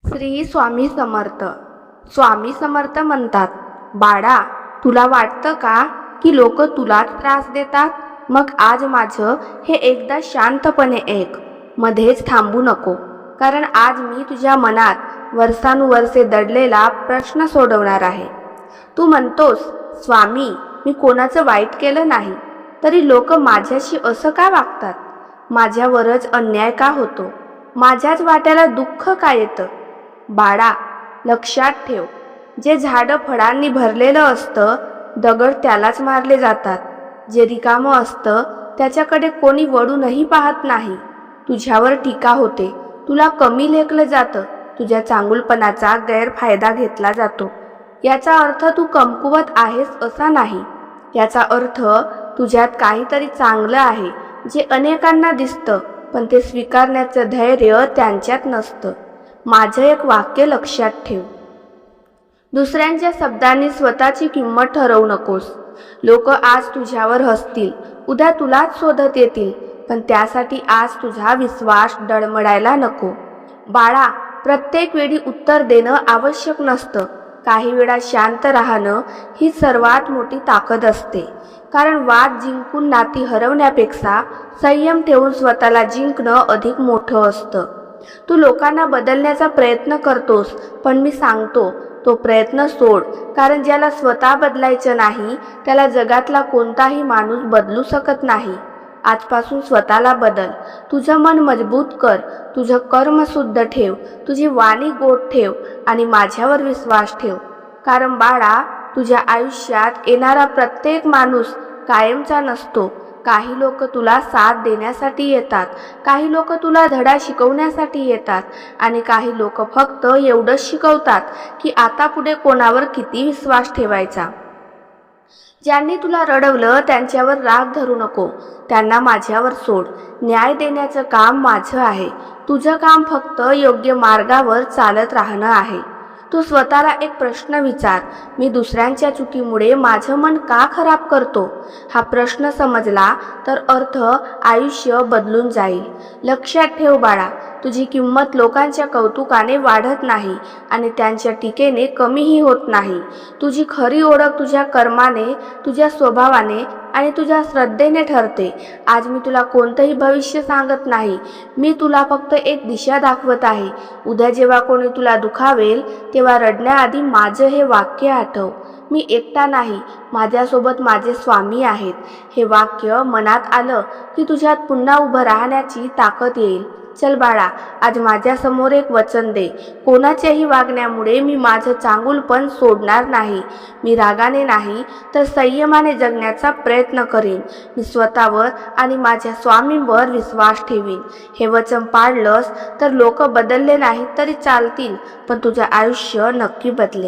श्री स्वामी समर्थ. स्वामी समर्थ म्हणतात, बाळा, तुला वाटतं का की लोक तुलाच त्रास देतात? मग आज माझं हे एकदा शांतपणे ऐक, मध्येच थांबू नको. कारण आज मी तुझ्या मनात वर्षानुवर्षे दडलेला प्रश्न सोडवणार आहे. तू म्हणतोस, स्वामी, मी कोणाचं वाईट केलं नाही, तरी लोक माझ्याशी असं का वागतात? माझ्यावरच अन्याय का होतो? माझ्याच वाट्याला दुःख का येतं? बाळा, लक्षात ठेव, जे झाडं फळांनी भरलेलं असतं, दगड त्यालाच मारले जातात. जे रिकामं असतं त्याच्याकडे कोणी वळूनही पाहत नाही. तुझ्यावर टीका होते, तुला कमी लेखलं जातं, तुझ्या चांगुलपणाचा गैरफायदा घेतला जातो. याचा अर्थ तू कमकुवत आहेस असा नाही. याचा अर्थ तुझ्यात काहीतरी चांगलं आहे जे अनेकांना दिसतं, पण ते स्वीकारण्याचं धैर्य त्यांच्यात नसतं. माझं एक वाक्य लक्षात ठेव, दुसऱ्यांच्या शब्दांनी स्वतःची किंमत ठरवू नकोस. लोक आज तुझ्यावर हसतील, उद्या तुलाच शोधत येतील, पण त्यासाठी आज तुझा विश्वास डळमळायला नको. बाळा, प्रत्येक वेळी उत्तर देणं आवश्यक नसतं. काही वेळा शांत राहणं ही सर्वात मोठी ताकद असते. कारण वाद जिंकून नाती हरवण्यापेक्षा संयम ठेवून स्वतःला जिंकणं अधिक मोठं असतं. तू लोकांना बदलण्याचा प्रयत्न करतोस, पण मी सांगतो, तो प्रयत्न सोड. कारण ज्याला स्वतः बदलायचं नाही, त्याला जगातला कोणताही माणूस बदलू शकत नाही. आजपासून स्वतःला बदल. तुझं मन मजबूत कर, तुझं कर्म शुद्ध ठेव, तुझी वाणी गोड ठेव आणि माझ्यावर विश्वास ठेव. कारण बाळा, तुझ्या आयुष्यात येणारा प्रत्येक माणूस कायमचा नसतो. काही लोक तुला साथ देण्यासाठी येतात, काही लोक तुला धडा शिकवण्यासाठी येतात आणि काही लोक फक्त एवढंच शिकवतात की आता पुढे कोणावर किती विश्वास ठेवायचा. ज्यांनी तुला रडवलं त्यांच्यावर राग धरू नको, त्यांना माझ्यावर सोड. न्याय देण्याचं काम माझं आहे. तुझं काम फक्त योग्य मार्गावर चालत राहणं आहे. तू स्वतःला एक प्रश्न विचार, मी दुसऱ्यांच्या चुकीमुळे माझं मन का खराब करतो? हा प्रश्न समजला तर अर्थ आयुष्य बदलून जाईल. लक्षात ठेव बाळा, तुझी किंमत लोकांच्या कौतुकाने वाढत नाही आणि त्यांच्या टीकेने कमीही होत नाही. तुझी खरी ओळख तुझ्या कर्माने, तुझ्या स्वभावाने आणि तुझ्या श्रद्धेने ठरते. आज मी तुला कोणतंही भविष्य सांगत नाही, मी तुला फक्त एक दिशा दाखवत आहे. उद्या जेव्हा कोणी तुला दुखावेल, तेव्हा रडण्याआधी माझं हे वाक्य आठव, मी एकटा नाही, माझ्यासोबत माझे स्वामी आहेत. हे वाक्य मनात आलं की तुझ्यात पुन्हा उभं राहण्याची ताकद येईल. चल बाळा, आज माझ्यासमोर एक वचन दे, कोणाच्याही वागण्यामुळे मी माझं चांगुलपण सोडणार नाही. मी रागाने नाही तर संयमाने जगण्याचा प्रयत्न करेन. मी स्वतःवर आणि माझ्या स्वामींवर विश्वास ठेवीन. हे वचन पाळलंस तर लोक बदलले नाही तरी चालतील, पण तुझं आयुष्य नक्की बदलेल.